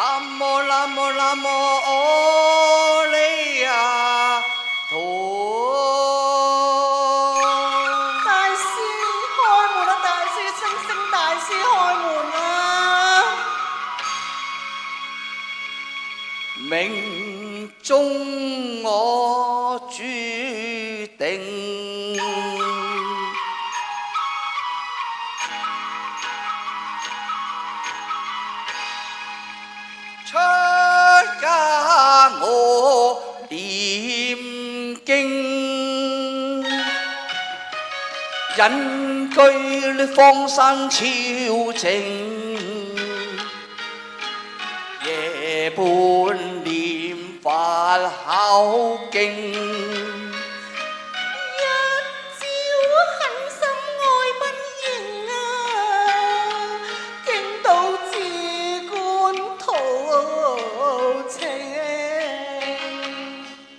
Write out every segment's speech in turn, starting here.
南無南無南無阿彌陀。大師開門啦！大師，星星大師開門啦！命中我注定，出家我念經，隱居荒山超靜，夜半念法考經。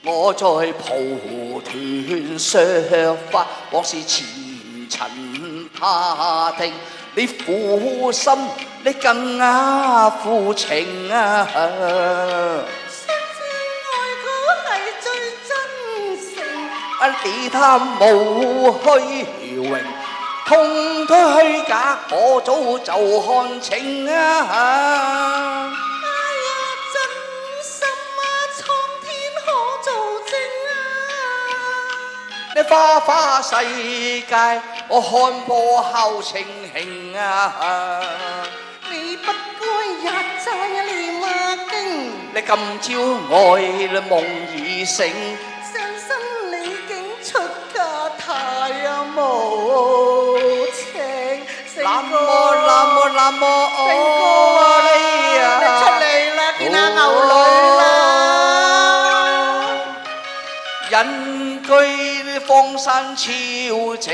我在蒲團削髮，往事前塵怕停。你負心，你更負情啊！相知愛果係最真誠，你貪無虛榮，通推虛假，我早就看清啊！你花花世界，我看破後情形啊！你不該日債念啊經，你今朝愛了夢已醒，傷心你竟出家太無情。南無南無南無阿彌啊！你出嚟啦，見下牛女啦！隱居荒山超靜，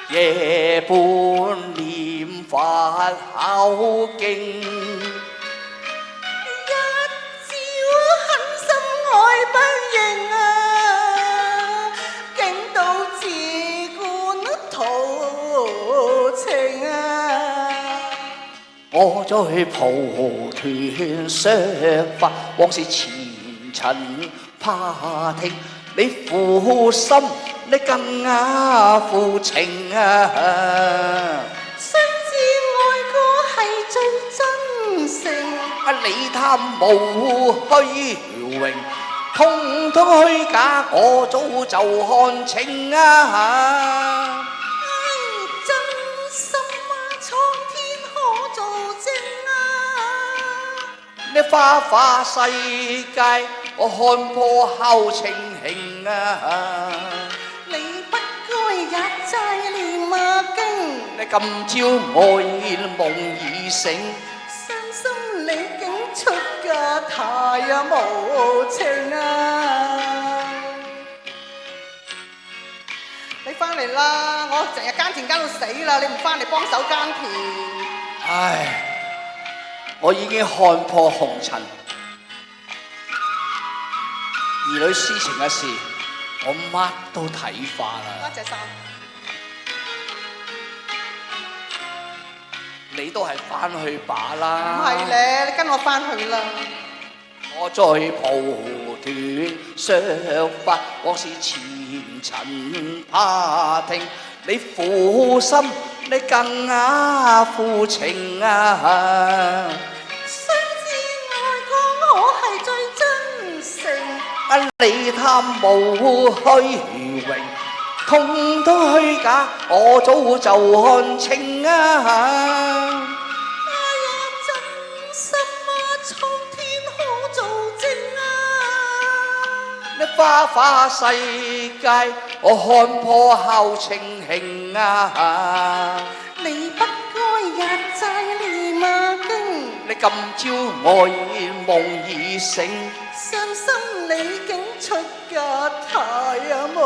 夜半念法考經。一朝狠心愛不認啊，竟到自貫途情啊！我在蒲團削髮，往事前塵怕聽。你負心，你更負情啊！相知愛果係最真誠，你貪無虛榮，通通虛假，我早就看清啊！真心啊，蒼天可做證啊！你花花世界，我看破後情形啊！你不該日債念啊經，你今朝愛夢已醒，傷心你竟出家太無情啊！你翻嚟啦！我成日耕田耕到死啦，你唔翻嚟幫手耕田。唉，我已經看破紅塵，兒女私情嘅事，我乜都睇化啦。多謝晒。你都係翻去把唔啦。係咧，你跟我翻去啦。我在蒲團削髮，往事前塵怕聽。你負心，你更負情啊！相知愛果我係最真誠，你貪無虛榮，通通虛假，我早就看清啊！真心啊，蒼天可做證啊！你花花世界，我看破後情形啊！你不該日債念啊經，你今朝愛夢已醒，傷心你竟出家太無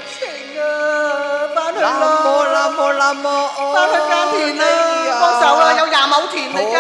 情啊！翻去啦！南無南無南無翻去耕田啦，幫手啦，有20畝田你耕。